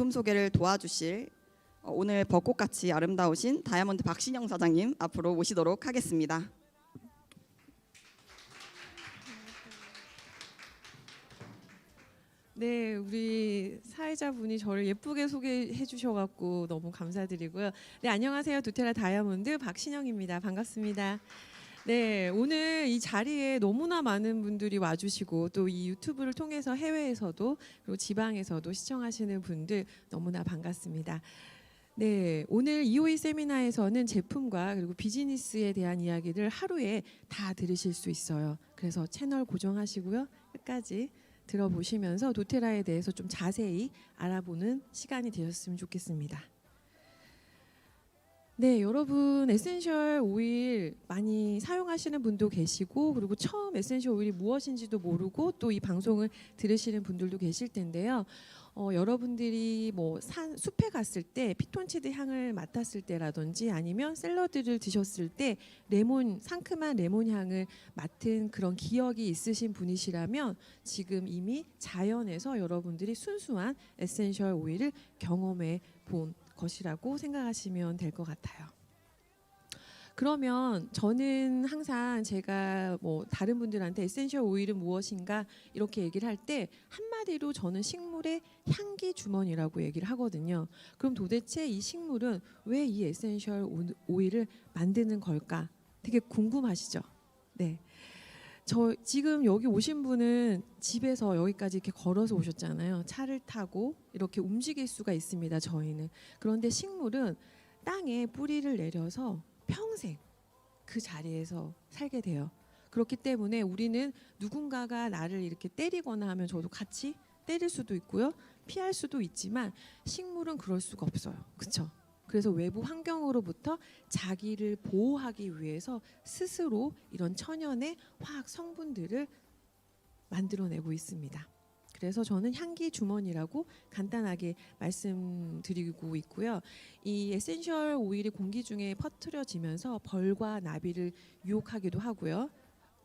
제품 소개를 도와주실 오늘 벚꽃같이 아름다우신 다이아몬드 박신영 사장님 앞으로 모시도록 하겠습니다. 네, 우리 사회자분이 저를 예쁘게 소개해 주셔갖고 너무 감사드리고요. 네, 안녕하세요. 도테라 다이아몬드 박신영입니다. 반갑습니다. 네, 오늘 이 자리에 너무나 많은 분들이 와주시고 또 이 유튜브를 통해서 해외에서도 그리고 지방에서도 시청하시는 분들 너무나 반갑습니다. 네, 오늘 EOE 세미나에서는 제품과 그리고 비즈니스에 대한 이야기를 하루에 다 들으실 수 있어요. 그래서 채널 고정하시고요. 끝까지 들어보시면서 도테라에 대해서 좀 자세히 알아보는 시간이 되셨으면 좋겠습니다. 네, 여러분 에센셜 오일 많이 사용하시는 분도 계시고 그리고 처음 에센셜 오일이 무엇인지도 모르고 또 이 방송을 들으시는 분들도 계실 텐데요. 여러분들이 뭐 숲에 갔을 때 피톤치드 향을 맡았을 때라든지 아니면 샐러드를 드셨을 때 상큼한 레몬 향을 맡은 그런 기억이 있으신 분이시라면 지금 이미 자연에서 여러분들이 순수한 에센셜 오일을 경험해 본 것이라고 생각하시면 될 것 같아요. 그러면 저는 항상 제가 뭐 다른 분들한테 에센셜 오일은 무엇인가 이렇게 얘기를 할 때 한마디로 저는 식물의 향기 주머니라고 얘기를 하거든요. 그럼 도대체 이 식물은 왜 이 에센셜 오일을 만드는 걸까? 되게 궁금하시죠? 네. 저 지금 여기 오신 분은 집에서 여기까지 이렇게 걸어서 오셨잖아요. 차를 타고 이렇게 움직일 수가 있습니다. 저희는. 그런데 식물은 땅에 뿌리를 내려서 평생 그 자리에서 살게 돼요. 그렇기 때문에 우리는 누군가가 나를 이렇게 때리거나 하면 저도 같이 때릴 수도 있고요. 피할 수도 있지만 식물은 그럴 수가 없어요. 그렇죠? 그래서 외부 환경으로부터 자기를 보호하기 위해서 스스로 이런 천연의 화학 성분들을 만들어내고 있습니다. 그래서 저는 향기 주머니라고 간단하게 말씀드리고 있고요. 이 에센셜 오일이 공기 중에 퍼뜨려지면서 벌과 나비를 유혹하기도 하고요.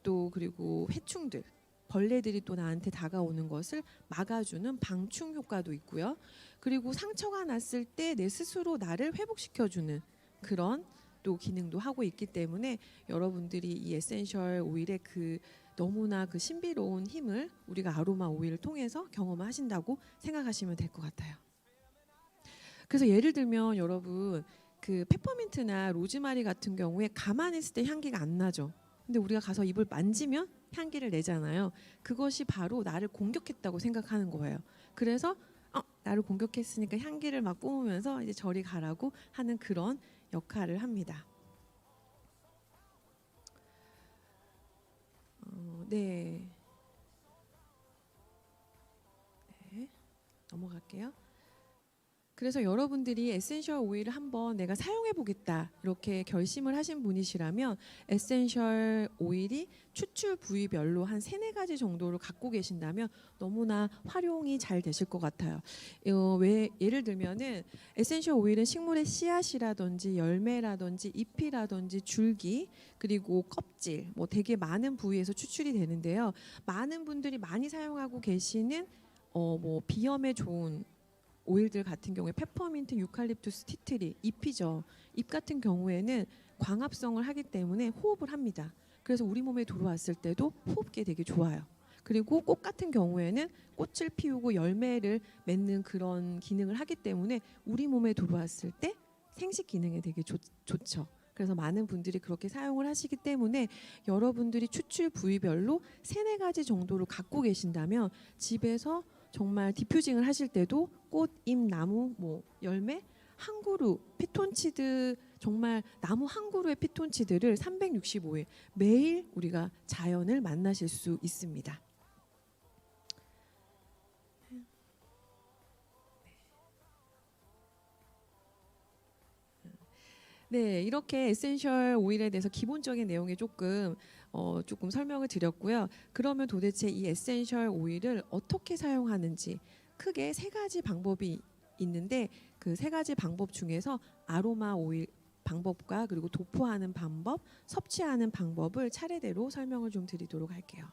또 그리고 해충들, 벌레들이 또 나한테 다가오는 것을 막아주는 방충 효과도 있고요. 그리고 상처가 났을 때 내 스스로 나를 회복시켜주는 그런 또 기능도 하고 있기 때문에 여러분들이 이 에센셜 오일의 그 너무나 그 신비로운 힘을 우리가 아로마 오일을 통해서 경험하신다고 생각하시면 될 것 같아요. 그래서 예를 들면 여러분 그 페퍼민트나 로즈마리 같은 경우에 가만히 있을 때 향기가 안 나죠. 근데 우리가 가서 입을 만지면 향기를 내잖아요. 그것이 바로 나를 공격했다고 생각하는 거예요. 그래서 나를 공격했으니까 향기를 막 뿜으면서 이제 저리 가라고 하는 그런 역할을 합니다. 네. 넘어갈게요. 그래서 여러분들이 에센셜 오일을 한번 내가 사용해 보겠다 이렇게 결심을 하신 분이시라면 에센셜 오일이 추출 부위별로 한 3-4가지 정도를 갖고 계신다면 너무나 활용이 잘 되실 것 같아요. 예를 들면은 에센셜 오일은 식물의 씨앗이라든지 열매라든지 잎이라든지 줄기 그리고 껍질 뭐 되게 많은 부위에서 추출이 되는데요. 많은 분들이 많이 사용하고 계시는 뭐 비염에 좋은 오일들 같은 경우에 페퍼민트, 유칼립투스, 티트리, 잎이죠. 잎 같은 경우에는 광합성을 하기 때문에 호흡을 합니다. 그래서 우리 몸에 들어왔을 때도 호흡기에 되게 좋아요. 그리고 꽃 같은 경우에는 꽃을 피우고 열매를 맺는 그런 기능을 하기 때문에 우리 몸에 들어왔을 때 생식 기능에 되게 좋죠. 그래서 많은 분들이 그렇게 사용을 하시기 때문에 여러분들이 추출 부위별로 3-4가지 정도를 갖고 계신다면 집에서 정말 디퓨징을 하실 때도 꽃, 잎, 나무, 뭐 열매 한 그루 피톤치드 정말 나무 한 그루의 피톤치드를 365일 매일 우리가 자연을 만나실 수 있습니다. 네, 이렇게 에센셜 오일에 대해서 기본적인 내용에 조금 설명을 드렸고요. 그러면 도대체 이 에센셜 오일을 어떻게 사용하는지 크게 3가지 방법이 있는데 그 3가지 방법 중에서 아로마 오일 방법과 그리고 도포하는 방법, 섭취하는 방법을 차례대로 설명을 좀 드리도록 할게요.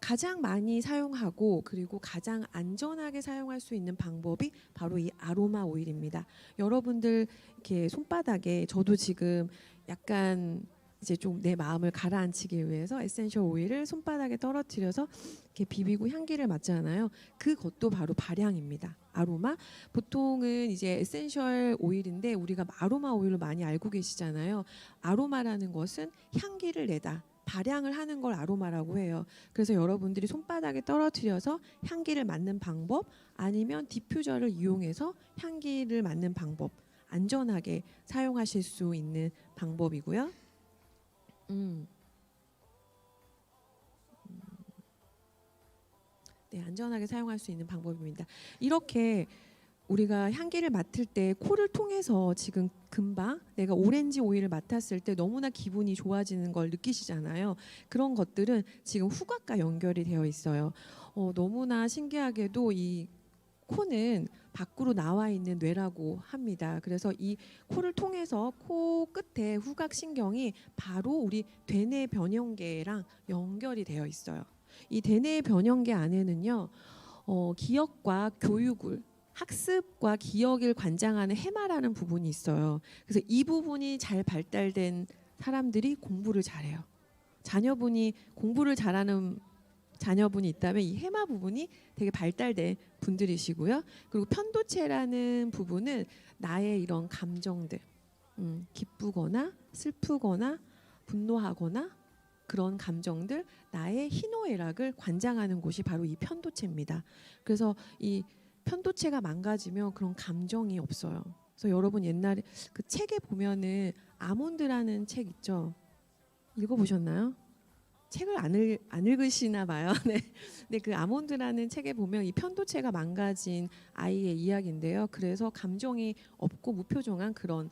가장 많이 사용하고 그리고 가장 안전하게 사용할 수 있는 방법이 바로 이 아로마 오일입니다. 여러분들 이렇게 손바닥에 저도 지금 약간 이제 좀 내 마음을 가라앉히기 위해서 에센셜 오일을 손바닥에 떨어뜨려서 이렇게 비비고 향기를 맡잖아요. 그것도 바로 발향입니다. 아로마. 보통은 이제 에센셜 오일인데 우리가 아로마 오일로 많이 알고 계시잖아요. 아로마라는 것은 향기를 내다. 발향을 하는 걸 아로마라고 해요. 그래서 여러분들이 손바닥에 떨어뜨려서 향기를 맡는 방법, 아니면 디퓨저를 이용해서 향기를 맡는 방법, 안전하게 사용하실 수 있는 방법이고요. 네, 안전하게 사용할 수 있는 방법입니다. 이렇게 우리가 향기를 맡을 때 코를 통해서 지금 금방 내가 오렌지 오일을 맡았을 때 너무나 기분이 좋아지는 걸 느끼시잖아요. 그런 것들은 지금 후각과 연결이 되어 있어요. 너무나 신기하게도 이 코는 밖으로 나와 있는 뇌라고 합니다. 그래서 이 코를 통해서 코 끝에 후각 신경이 바로 우리 대뇌 변형계랑 연결이 되어 있어요. 이 대뇌 변형계 안에는요, 기억과 교육을 학습과 기억을 관장하는 해마라는 부분이 있어요. 그래서 이 부분이 잘 발달된 사람들이 공부를 잘해요. 자녀분이 공부를 잘하는 자녀분이 있다면 이 해마 부분이 되게 발달된 분들이시고요. 그리고 편도체라는 부분은 나의 이런 감정들, 기쁘거나 슬프거나 분노하거나 그런 감정들, 나의 희노애락을 관장하는 곳이 바로 이 편도체입니다. 그래서 이 편도체가 망가지면 그런 감정이 없어요. 그래서 여러분 옛날에 그 책에 보면은 아몬드라는 책 있죠? 읽어보셨나요? 책을 안 읽으시나 봐요. 네. 근데 그 아몬드라는 책에 보면 이 편도체가 망가진 아이의 이야기인데요. 그래서 감정이 없고 무표정한 그런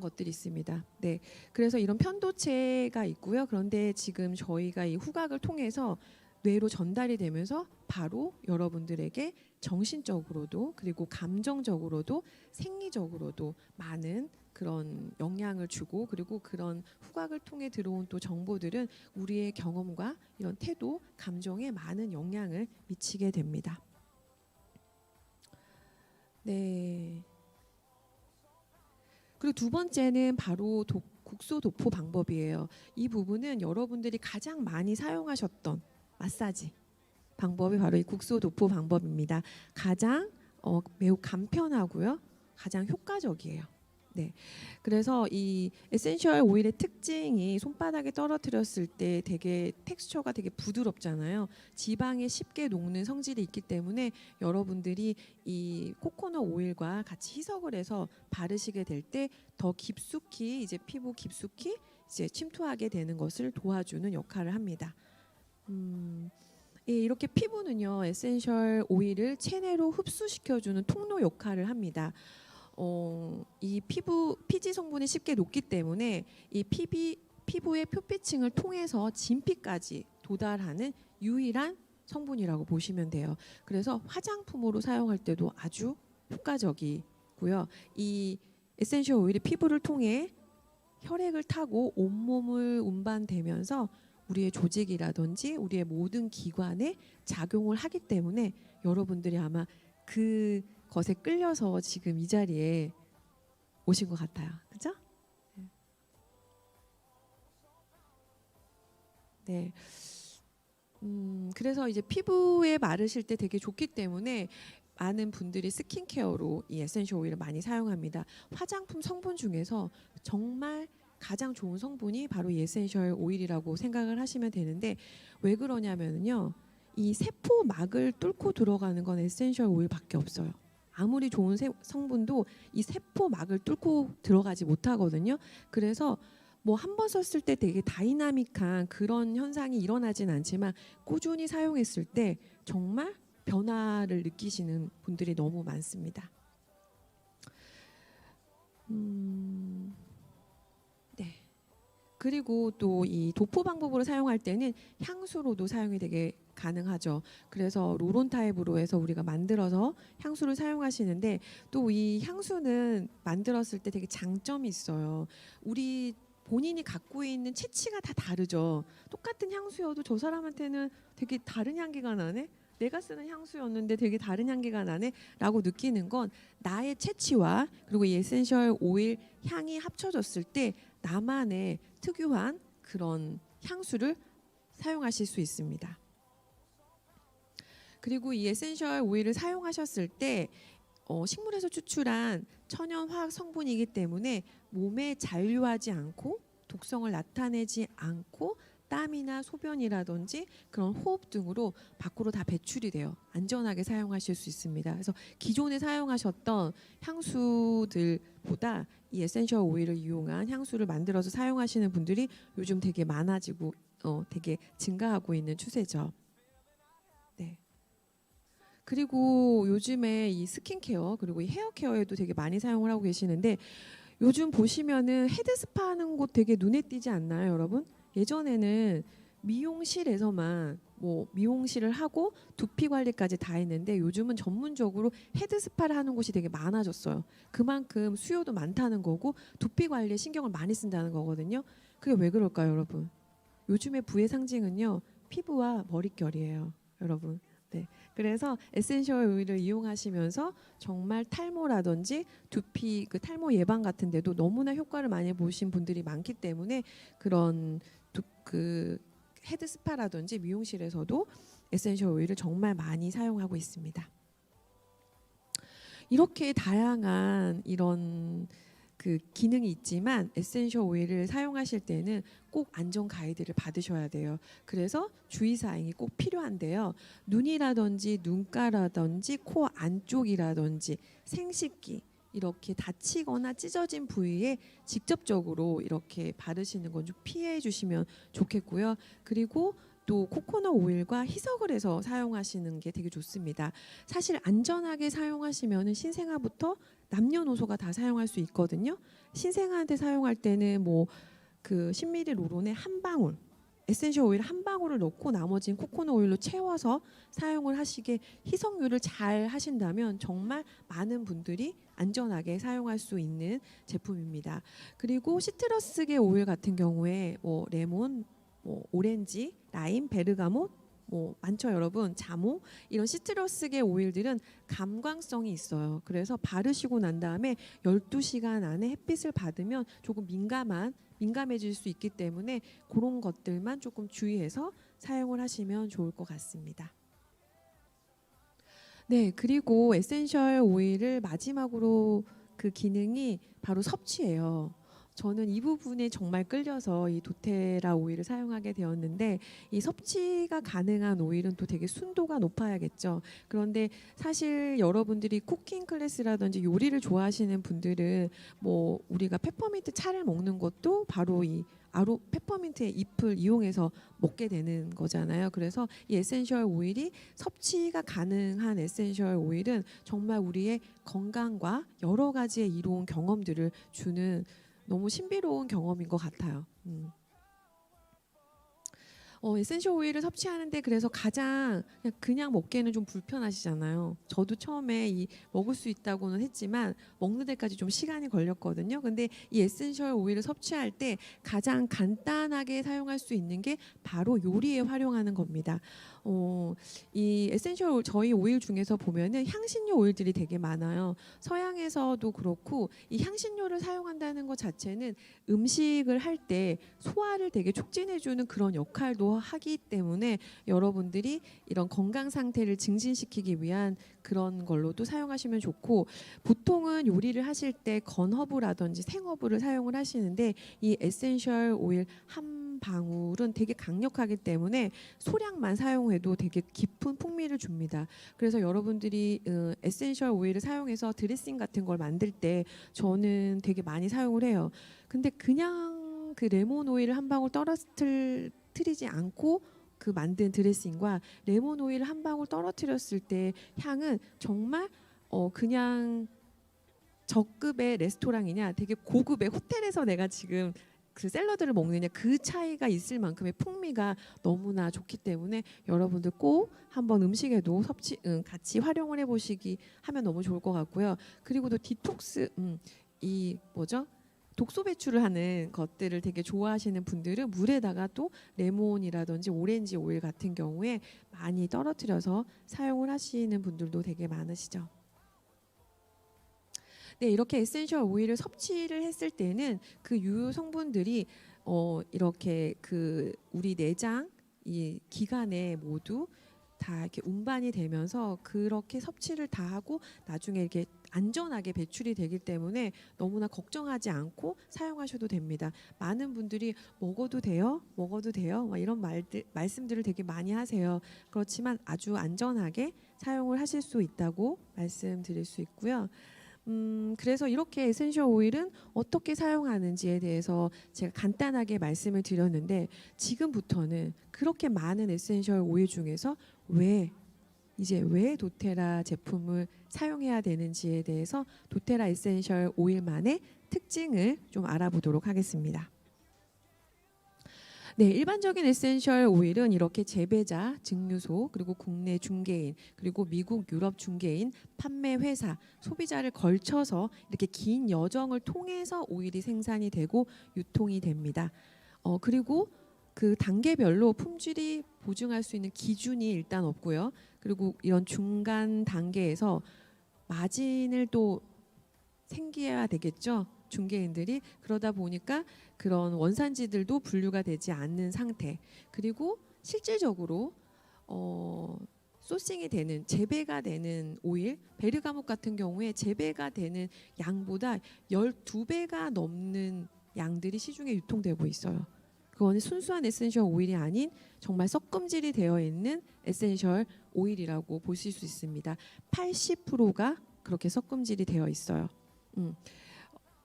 것들이 있습니다. 네. 그래서 이런 편도체가 있고요. 그런데 지금 저희가 이 후각을 통해서 뇌로 전달이 되면서 바로 여러분들에게 정신적으로도 그리고 감정적으로도 생리적으로도 많은 그런 영향을 주고, 그리고 그런 후각을 통해 들어온 또 정보들은 우리의 경험과 이런 태도, 감정에 많은 영향을 미치게 됩니다. 네. 그리고 두 번째는 바로 국소 도포 방법이에요. 이 부분은 여러분들이 가장 많이 사용하셨던 마사지 방법이 바로 이 국소 도포 방법입니다. 가장 매우 간편하고요, 가장 효과적이에요. 네, 그래서 이 에센셜 오일의 특징이 손바닥에 떨어뜨렸을 때 되게 텍스처가 되게 부드럽잖아요. 지방에 쉽게 녹는 성질이 있기 때문에 여러분들이 이 코코넛 오일과 같이 희석을 해서 바르시게 될 때 더 깊숙이 이제 피부 깊숙이 이제 침투하게 되는 것을 도와주는 역할을 합니다. 예, 이렇게 피부는요, 에센셜 오일을 체내로 흡수시켜주는 통로 역할을 합니다. 이 피지 성분이 쉽게 녹기 때문에 이 피부의 표피층을 통해서 진피까지 도달하는 유일한 성분이라고 보시면 돼요. 그래서 화장품으로 사용할 때도 아주 효과적이고요. 이 에센셜 오일이 피부를 통해 혈액을 타고 온몸을 운반되면서 우리의 조직이라든지 우리의 모든 기관에 작용을 하기 때문에 여러분들이 아마 그 것에 끌려서 지금 이 자리에 오신 것 같아요. 그죠? 네. 그래서 이제 피부에 바르실 때 되게 좋기 때문에 많은 분들이 스킨케어로 이 에센셜 오일을 많이 사용합니다. 화장품 성분 중에서 정말 가장 좋은 성분이 바로 이 에센셜 오일이라고 생각을 하시면 되는데, 왜 그러냐면요, 이 세포막을 뚫고 들어가는 건 에센셜 오일밖에 없어요. 아무리 좋은 성분도 이 세포막을 뚫고 들어가지 못하거든요. 그래서 뭐 한 번 썼을 때 되게 다이나믹한 그런 현상이 일어나진 않지만 꾸준히 사용했을 때 정말 변화를 느끼시는 분들이 너무 많습니다. 네. 그리고 또 이 도포 방법으로 사용할 때는 향수로도 사용이 되게 가능하죠. 그래서 로론 타입으로 해서 우리가 만들어서 향수를 사용하시는데, 또 이 향수는 만들었을 때 되게 장점이 있어요. 우리 본인이 갖고 있는 체취가 다 다르죠. 똑같은 향수여도 저 사람한테는 되게 다른 향기가 나네. 내가 쓰는 향수였는데 되게 다른 향기가 나네 라고 느끼는 건 나의 체취와 그리고 이 에센셜 오일 향이 합쳐졌을 때 나만의 특유한 그런 향수를 사용하실 수 있습니다. 그리고 이 에센셜 오일을 사용하셨을 때 식물에서 추출한 천연 화학 성분이기 때문에 몸에 잔류하지 않고 독성을 나타내지 않고 땀이나 소변이라든지 그런 호흡 등으로 밖으로 다 배출이 돼요. 안전하게 사용하실 수 있습니다. 그래서 기존에 사용하셨던 향수들보다 이 에센셜 오일을 이용한 향수를 만들어서 사용하시는 분들이 요즘 되게 많아지고 되게 증가하고 있는 추세죠. 네. 그리고 요즘에 이 스킨케어 그리고 이 헤어케어에도 되게 많이 사용을 하고 계시는데 요즘 보시면은 헤드스파 하는 곳 되게 눈에 띄지 않나요, 여러분? 예전에는 미용실에서만 뭐 미용실을 하고 두피 관리까지 다 했는데 요즘은 전문적으로 헤드스파를 하는 곳이 되게 많아졌어요. 그만큼 수요도 많다는 거고 두피 관리에 신경을 많이 쓴다는 거거든요. 그게 왜 그럴까요, 여러분? 요즘의 부의 상징은요, 피부와 머릿결이에요, 여러분. 네. 그래서 에센셜 오일을 이용하시면서 정말 탈모라든지 두피 그 탈모 예방 같은 데도 너무나 효과를 많이 보신 분들이 많기 때문에 그런 그 헤드 스파라든지 미용실에서도 에센셜 오일을 정말 많이 사용하고 있습니다. 이렇게 다양한 이런 그 기능이 있지만 에센셜 오일을 사용하실 때는 꼭 안전 가이드를 받으셔야 돼요. 그래서 주의사항이 꼭 필요한데요. 눈이라든지 눈가라든지 코 안쪽이라든지 생식기 이렇게 다치거나 찢어진 부위에 직접적으로 이렇게 바르시는 건 좀 피해 주시면 좋겠고요. 그리고 또 코코넛 오일과 희석을 해서 사용하시는 게 되게 좋습니다. 사실 안전하게 사용하시면은 신생아부터 남녀노소가 다 사용할 수 있거든요. 신생아한테 사용할 때는 뭐 그 10ml 롤온에 한 방울 에센셜 오일 한 방울을 넣고 나머지는 코코넛 오일로 채워서 사용을 하시게 희석률을 잘 하신다면 정말 많은 분들이 안전하게 사용할 수 있는 제품입니다. 그리고 시트러스계 오일 같은 경우에 뭐 레몬, 뭐 오렌지, 라임, 베르가못 뭐 많죠, 여러분. 자몽 이런 시트러스계 오일들은 감광성이 있어요. 그래서 바르시고 난 다음에 12시간 안에 햇빛을 받으면 조금 민감해질 수 있기 때문에 그런 것들만 조금 주의해서 사용을 하시면 좋을 것 같습니다. 네, 그리고 에센셜 오일을 마지막으로 그 기능이 바로 섭취예요. 저는 이 부분에 정말 끌려서 이 도테라 오일을 사용하게 되었는데 이 섭취가 가능한 오일은 또 되게 순도가 높아야겠죠. 그런데 사실 여러분들이 쿠킹 클래스라든지 요리를 좋아하시는 분들은 뭐 우리가 페퍼민트 차를 먹는 것도 바로 이 페퍼민트의 잎을 이용해서 먹게 되는 거잖아요. 그래서 이 에센셜 오일이 섭취가 가능한 에센셜 오일은 정말 우리의 건강과 여러 가지의 이로운 경험들을 주는 너무 신비로운 경험인 것 같아요. 에센셜 오일을 섭취하는데 그래서 가장 그냥 먹기에는 좀 불편하시잖아요. 저도 처음에 이 먹을 수 있다고는 했지만 먹는 데까지 좀 시간이 걸렸거든요. 근데 이 에센셜 오일을 섭취할 때 가장 간단하게 사용할 수 있는 게 바로 요리에 활용하는 겁니다. 이 에센셜 저희 오일 중에서 보면은 향신료 오일들이 되게 많아요. 서양에서도 그렇고 이 향신료를 사용한다는 것 자체는 음식을 할 때 소화를 되게 촉진해주는 그런 역할도 하기 때문에 여러분들이 이런 건강 상태를 증진시키기 위한 그런 걸로도 사용하시면 좋고 보통은 요리를 하실 때 건허브라든지 생허브를 사용을 하시는데 이 에센셜 오일 한 방울은 되게 강력하기 때문에 소량만 사용해도 되게 깊은 풍미를 줍니다. 그래서 여러분들이 에센셜 오일을 사용해서 드레싱 같은 걸 만들 때 저는 되게 많이 사용을 해요. 근데 그냥 그 레몬 오일을 한 방울 떨어뜨리지 않고 그 만든 드레싱과 레몬 오일 한 방울 떨어뜨렸을 때 향은 정말 그냥 저급의 레스토랑이냐 되게 고급의 호텔에서 내가 지금 그 샐러드를 먹느냐 그 차이가 있을 만큼의 풍미가 너무나 좋기 때문에 여러분들 꼭 한번 음식에도 같이 활용을 해보시기 하면 너무 좋을 것 같고요. 그리고 또 디톡스 이 뭐죠? 독소 배출을 하는 것들을 되게 좋아하시는 분들은 물에다가 또 레몬이라든지 오렌지 오일 같은 경우에 많이 떨어뜨려서 사용을 하시는 분들도 되게 많으시죠. 네, 이렇게 에센셜 오일을 섭취를 했을 때는 그 유효 성분들이 이렇게 그 우리 내장 이 기관에 모두 다 이렇게 운반이 되면서 그렇게 섭취를 다 하고 나중에 이렇게 안전하게 배출이 되기 때문에 너무나 걱정하지 않고 사용하셔도 됩니다. 많은 분들이 먹어도 돼요? 먹어도 돼요? 막 이런 말씀들을 되게 많이 하세요. 그렇지만 아주 안전하게 사용을 하실 수 있다고 말씀드릴 수 있고요. 그래서 이렇게 에센셜 오일은 어떻게 사용하는지에 대해서 제가 간단하게 말씀을 드렸는데 지금부터는 그렇게 많은 에센셜 오일 중에서 왜 도테라 제품을 사용해야 되는지에 대해서 도테라 에센셜 오일만의 특징을 좀 알아보도록 하겠습니다. 네, 일반적인 에센셜 오일은 이렇게 재배자, 증류소, 그리고 국내 중개인, 그리고 미국, 유럽 중개인, 판매 회사, 소비자를 걸쳐서 이렇게 긴 여정을 통해서 오일이 생산이 되고 유통이 됩니다. 그리고 그 단계별로 품질이 보증할 수 있는 기준이 일단 없고요. 그리고 이런 중간 단계에서 마진을 또 생겨야 되겠죠. 중개인들이 그러다 보니까 그런 원산지들도 분류가 되지 않는 상태. 그리고 실질적으로 소싱이 되는 재배가 되는 오일, 베르가못 같은 경우에 재배가 되는 양보다 12배가 넘는 양들이 시중에 유통되고 있어요. 그거는 순수한 에센셜 오일이 아닌 정말 섞음질이 되어 있는 에센셜 오일이라고 보실 수 있습니다. 80%가 그렇게 섞음질이 되어 있어요.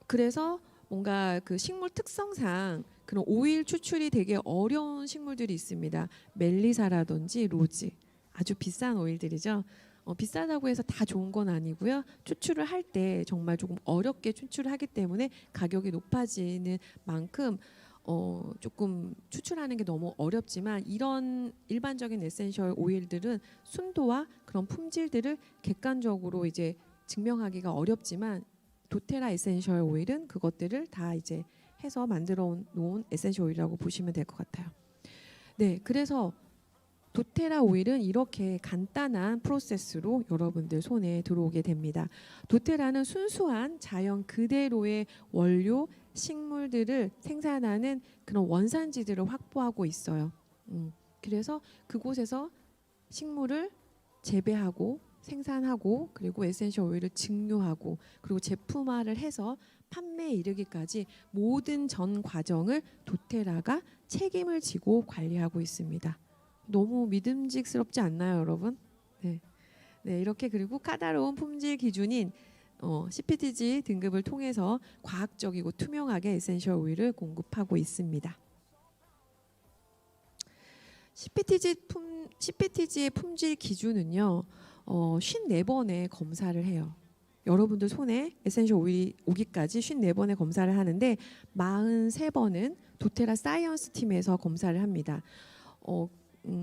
그래서 뭔가 그 식물 특성상 그런 오일 추출이 되게 어려운 식물들이 있습니다. 멜리사라든지 로즈, 아주 비싼 오일들이죠. 비싸다고 해서 다 좋은 건 아니고요. 추출을 할 때 정말 조금 어렵게 추출을 하기 때문에 가격이 높아지는 만큼 조금 추출하는 게 너무 어렵지만 이런 일반적인 에센셜 오일들은 순도와 그런 품질들을 객관적으로 이제 증명하기가 어렵지만 도테라 에센셜 오일은 그것들을 다 이제 해서 만들어 놓은 에센셜 오일이라고 보시면 될 것 같아요. 네, 그래서 도테라 오일은 이렇게 간단한 프로세스로 여러분들 손에 들어오게 됩니다. 도테라는 순수한 자연 그대로의 원료 식물들을 생산하는 그런 원산지들을 확보하고 있어요. 그래서 그곳에서 식물을 재배하고 생산하고 그리고 에센셜 오일을 증류하고 그리고 제품화를 해서 판매에 이르기까지 모든 전 과정을 도테라가 책임을 지고 관리하고 있습니다. 너무 믿음직스럽지 않나요, 여러분? 네, 이렇게 그리고 까다로운 품질 기준인 CPTG 등급을 통해서 과학적이고 투명하게 에센셜 오일을 공급하고 있습니다. CPTG의 품질 기준은요. 54번의 검사를 해요. 여러분들 손에 에센셜 오일이 오기까지 54번의 검사를 하는데 43번은 도테라 사이언스 팀에서 검사를 합니다.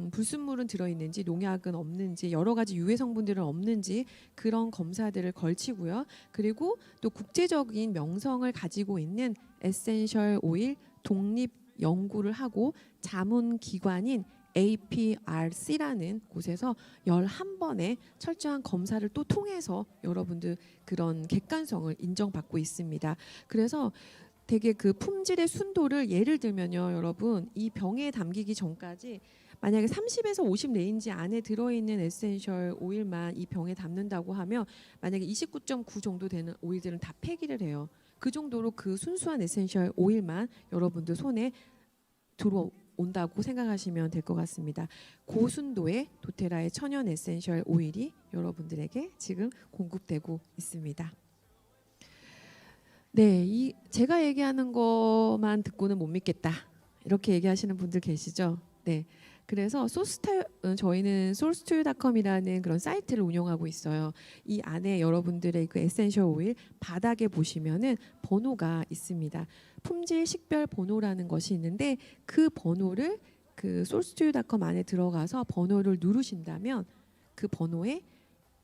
불순물은 들어있는지 농약은 없는지 여러 가지 유해 성분들은 없는지 그런 검사들을 걸치고요. 그리고 또 국제적인 명성을 가지고 있는 에센셜 오일 독립 연구를 하고 자문 기관인 APRC라는 곳에서 11번의 철저한 검사를 또 통해서 여러분들 그런 객관성을 인정받고 있습니다. 그래서 되게 그 품질의 순도를 예를 들면요, 여러분 이 병에 담기기 전까지 만약에 30에서 50 레인지 안에 들어있는 에센셜 오일만 이 병에 담는다고 하면 만약에 29.9 정도 되는 오일들은 다 폐기를 해요. 그 정도로 그 순수한 에센셜 오일만 여러분들 손에 들어온다고 생각하시면 될 것 같습니다. 고순도의 도테라의 천연 에센셜 오일이 여러분들에게 지금 공급되고 있습니다. 네, 제가 얘기하는 것만 듣고는 못 믿겠다. 이렇게 얘기하시는 분들 계시죠? 네. 그래서 저희는 source2u.com이라는 그런 사이트를 운영하고 있어요. 이 안에 여러분들의 그 에센셜 오일 바닥에 보시면은 번호가 있습니다. 품질 식별 번호라는 것이 있는데 그 번호를 그 source2u.com 안에 들어가서 번호를 누르신다면 그 번호에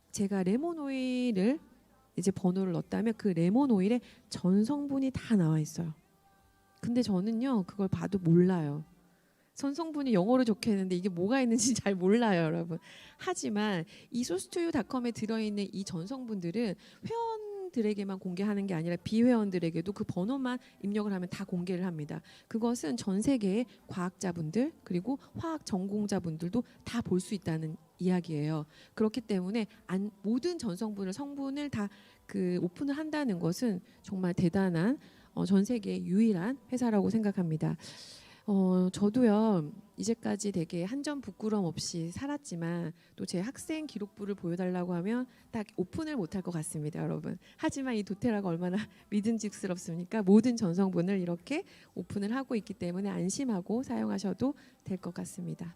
제가 레몬 오일을 이제 번호를 넣었다면 그 레몬 오일에 전 성분이 다 나와 있어요. 근데 저는요 그걸 봐도 몰라요. 전 성분이 영어로 적혀 있는데 이게 뭐가 있는지 잘 몰라요, 여러분. 하지만 이 소스투유닷컴에 들어있는 이 전 성분들은 회원들에게만 공개하는 게 아니라 비회원들에게도 그 번호만 입력을 하면 다 공개를 합니다. 그것은 전 세계의 과학자분들 그리고 화학 전공자분들도 다 볼 수 있다는 이야기예요. 그렇기 때문에 모든 전 성분을 다 그 오픈을 한다는 것은 정말 대단한 전 세계 유일한 회사라고 생각합니다. 저도요 이제까지 되게 한 점 부끄럼 없이 살았지만 또 제 학생 기록부를 보여달라고 하면 딱 오픈을 못할 것 같습니다, 여러분. 하지만 이 도테라가 얼마나 믿음직스럽습니까? 모든 전성분을 이렇게 오픈을 하고 있기 때문에 안심하고 사용하셔도 될 것 같습니다.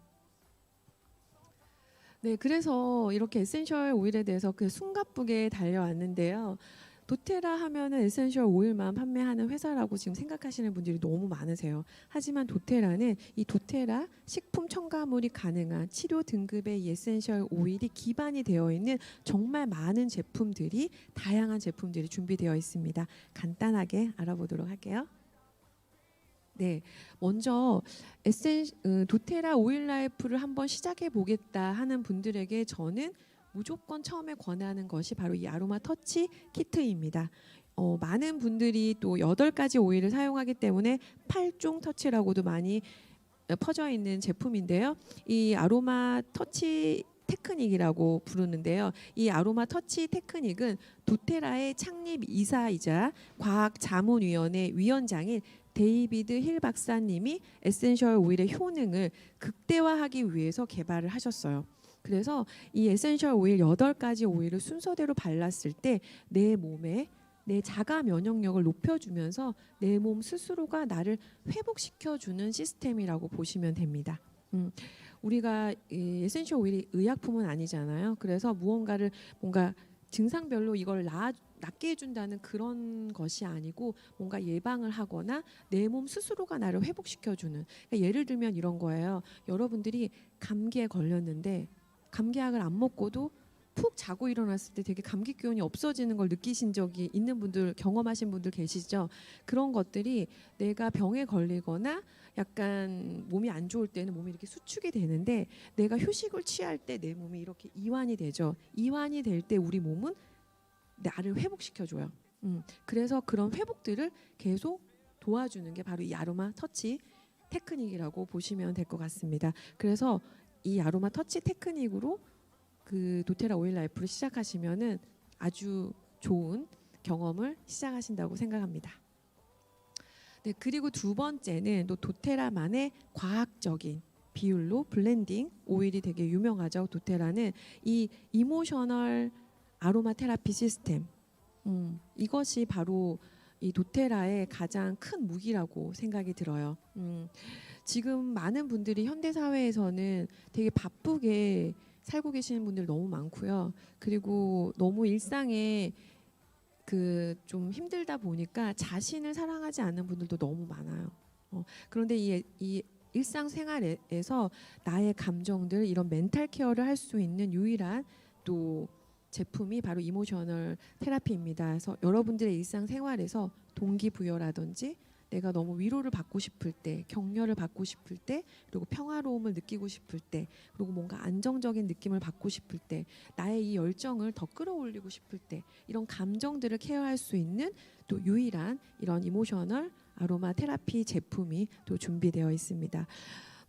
네, 그래서 이렇게 에센셜 오일에 대해서 그 숨가쁘게 달려왔는데요. 도테라 하면은 에센셜 오일만 판매하는 회사라고 지금 생각하시는 분들이 너무 많으세요. 하지만 도테라는 이 도테라 식품 첨가물이 가능한 치료 등급의 이 에센셜 오일이 기반이 되어 있는 정말 많은 제품들이 다양한 제품들이 준비되어 있습니다. 간단하게 알아보도록 할게요. 네, 먼저 도테라 오일 라이프를 한번 시작해 보겠다 하는 분들에게 저는 무조건 처음에 권하는 것이 바로 이 아로마 터치 키트입니다. 많은 분들이 또 8가지 오일을 사용하기 때문에 8종 터치라고도 많이 퍼져 있는 제품인데요. 이 아로마 터치 테크닉이라고 부르는데요. 이 아로마 터치 테크닉은 도테라의 창립 이사이자 과학자문위원회 위원장인 데이비드 힐 박사님이 에센셜 오일의 효능을 극대화하기 위해서 개발을 하셨어요. 그래서 이 에센셜 오일 8가지 오일을 순서대로 발랐을 때 내 몸에 내 자가 면역력을 높여주면서 내 몸 스스로가 나를 회복시켜주는 시스템이라고 보시면 됩니다. 우리가 이 에센셜 오일이 의약품은 아니잖아요. 그래서 무언가를 뭔가 증상별로 이걸 낫게 해준다는 그런 것이 아니고 뭔가 예방을 하거나 내 몸 스스로가 나를 회복시켜주는. 그러니까 예를 들면 이런 거예요. 여러분들이 감기에 걸렸는데 감기약을 안 먹고도 푹 자고 일어났을 때 되게 감기 기운이 없어지는 걸 느끼신 적이 있는 분들, 경험하신 분들 계시죠? 그런 것들이 내가 병에 걸리거나 약간 몸이 안 좋을 때는 몸이 이렇게 수축이 되는데 내가 휴식을 취할 때 내 몸이 이렇게 이완이 되죠. 이완이 될 때 우리 몸은 나를 회복시켜줘요. 그래서 그런 회복들을 계속 도와주는 게 바로 이 아로마 터치 테크닉이라고 보시면 될 것 같습니다. 그래서 이 아로마 터치 테크닉으로 그 도테라 오일 라이프를 시작하시면은 아주 좋은 경험을 시작하신다고 생각합니다. 네, 그리고 두 번째는 또 도테라만의 과학적인 비율로 블렌딩 오일이 되게 유명하죠. 도테라는 이 이모셔널 아로마 테라피 시스템. 이것이 바로 이 도테라의 가장 큰 무기라고 생각이 들어요. 지금 많은 분들이 현대 사회에서는 되게 바쁘게 살고 계시는 분들 너무 많고요. 그리고 너무 일상에 그 좀 힘들다 보니까 자신을 사랑하지 않는 분들도 너무 많아요. 그런데 이 일상생활에서 나의 감정들 이런 멘탈 케어를 할 수 있는 유일한 또 제품이 바로 이모셔널 테라피입니다. 그래서 여러분들의 일상생활에서 동기부여라든지 내가 너무 위로를 받고 싶을 때, 격려를 받고 싶을 때, 그리고 평화로움을 느끼고 싶을 때, 그리고 뭔가 안정적인 느낌을 받고 싶을 때, 나의 이 열정을 더 끌어올리고 싶을 때, 이런 감정들을 케어할 수 있는 또 유일한 이런 이모셔널 아로마 테라피 제품이 또 준비되어 있습니다.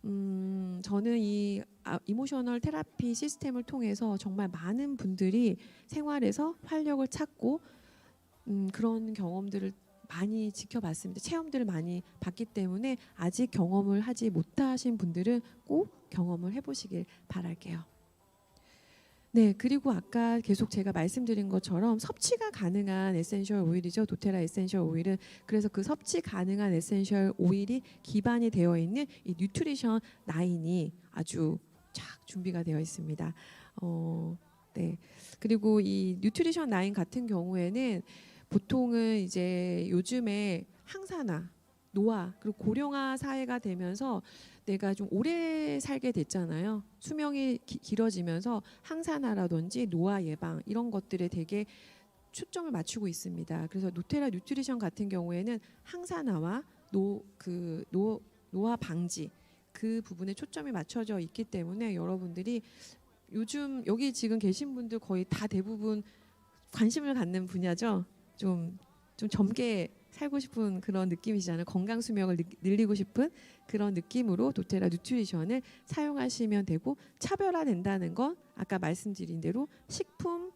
저는 이 이모셔널 테라피 시스템을 통해서 정말 많은 분들이 생활에서 활력을 찾고 그런 경험들을 많이 지켜봤습니다. 체험들을 많이 봤기 때문에 아직 경험을 하지 못하신 분들은 꼭 경험을 해보시길 바랄게요. 네, 그리고 아까 계속 제가 말씀드린 것처럼 섭취가 가능한 에센셜 오일이죠. 도테라 에센셜 오일은. 그래서 그 섭취 가능한 에센셜 오일이 기반이 되어 있는 이 뉴트리션 9이 아주 쫙 준비가 되어 있습니다. 네. 그리고 이 뉴트리션 9 같은 경우에는 보통은 이제 요즘에 항산화, 노화 그리고 고령화 사회가 되면서 내가 좀 오래 살게 됐잖아요. 수명이 길어지면서 항산화라든지 노화 예방 이런 것들에 되게 초점을 맞추고 있습니다. 그래서 노테라 뉴트리션 같은 경우에는 항산화와 노화 방지 그 부분에 초점이 맞춰져 있기 때문에 여러분들이 요즘 여기 지금 계신 분들 거의 다 대부분 관심을 갖는 분야죠. 좀 젊게 살고 싶은 그런 느낌이잖아요. 건강 수명을 늘리고 싶은 그런 느낌으로 도테라 뉴트리션을 사용하시면 되고, 차별화된다는 건 아까 말씀드린 대로 식품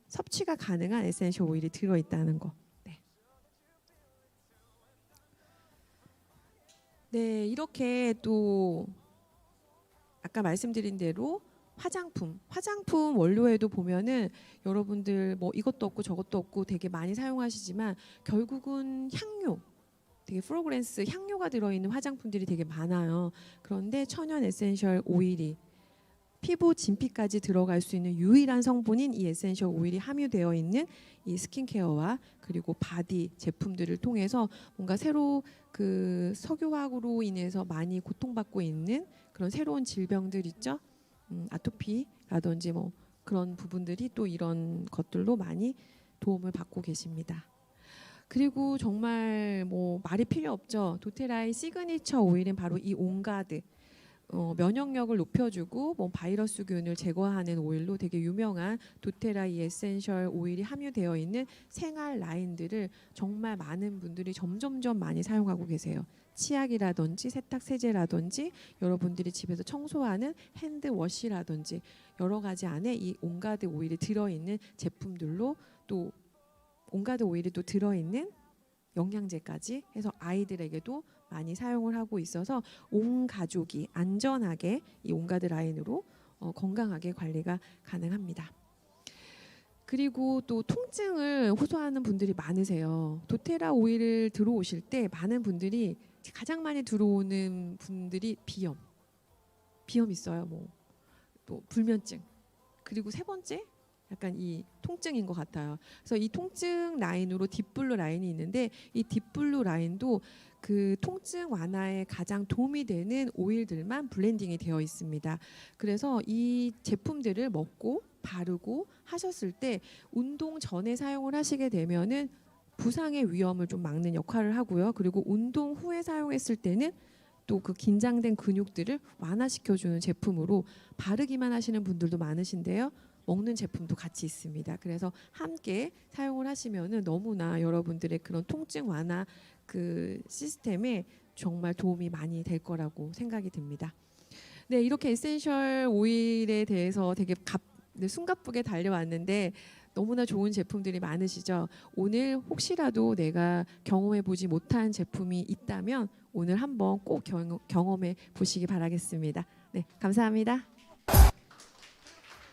섭취가 가능한 에센셜 오일이 들어있다는 거. 네, 이렇게 또 아까 말씀드린 대로 화장품 원료에도 보면은 여러분들 뭐 이것도 없고 저것도 없고 되게 많이 사용하시지만 결국은 향료, 되게 프로그랜스 향료가 들어있는 화장품들이 되게 많아요. 그런데 천연 에센셜 오일이 피부 진피까지 들어갈 수 있는 유일한 성분인 이 에센셜 오일이 함유되어 있는 이 스킨케어와 그리고 바디 제품들을 통해서 뭔가 새로 그 석유화학으로 인해서 많이 고통받고 있는 그런 새로운 질병들 있죠. 아토피라든지 뭐 그런 부분들이 또 이런 것들로 많이 도움을 받고 계십니다. 그리고 정말 뭐 말이 필요 없죠. 도테라의 시그니처 오일은 바로 이 온가드, 면역력을 높여주고 뭐 바이러스균을 제거하는 오일로 되게 유명한 도테라 이 에센셜 오일이 함유되어 있는 생활 라인들을 정말 많은 분들이 점점점 많이 사용하고 계세요. 치약이라든지 세탁 세제라든지 여러분들이 집에서 청소하는 핸드워시라든지 여러 가지 안에 이 온가드 오일이 들어있는 제품들로, 또 온가드 오일이 또 들어있는 영양제까지 해서 아이들에게도 많이 사용을 하고 있어서 온 가족이 안전하게 이 온가드 라인으로 건강하게 관리가 가능합니다. 그리고 또 통증을 호소하는 분들이 많으세요. 도테라 오일을 들어오실 때 많은 분들이 가장 많이 들어오는 분들이 비염 있어요. 뭐 또 불면증, 그리고 세 번째 약간 이 통증인 것 같아요. 그래서 이 통증 라인으로 딥블루 라인이 있는데 이 딥블루 라인도 그 통증 완화에 가장 도움이 되는 오일들만 블렌딩이 되어 있습니다. 그래서 이 제품들을 먹고 바르고 하셨을 때 운동 전에 사용을 하시게 되면은 부상의 위험을 좀 막는 역할을 하고요. 그리고 운동 후에 사용했을 때는 또 그 긴장된 근육들을 완화시켜주는 제품으로 바르기만 하시는 분들도 많으신데요. 먹는 제품도 같이 있습니다. 그래서 함께 사용을 하시면은 너무나 여러분들의 그런 통증 완화 그 시스템에 정말 도움이 많이 될 거라고 생각이 듭니다. 네, 이렇게 에센셜 오일에 대해서 되게 숨가쁘게 달려왔는데 너무나 좋은 제품들이 많으시죠. 오늘 혹시라도 내가 경험해 보지 못한 제품이 있다면 오늘 한번 꼭 경험해 보시기 바라겠습니다. 네, 감사합니다.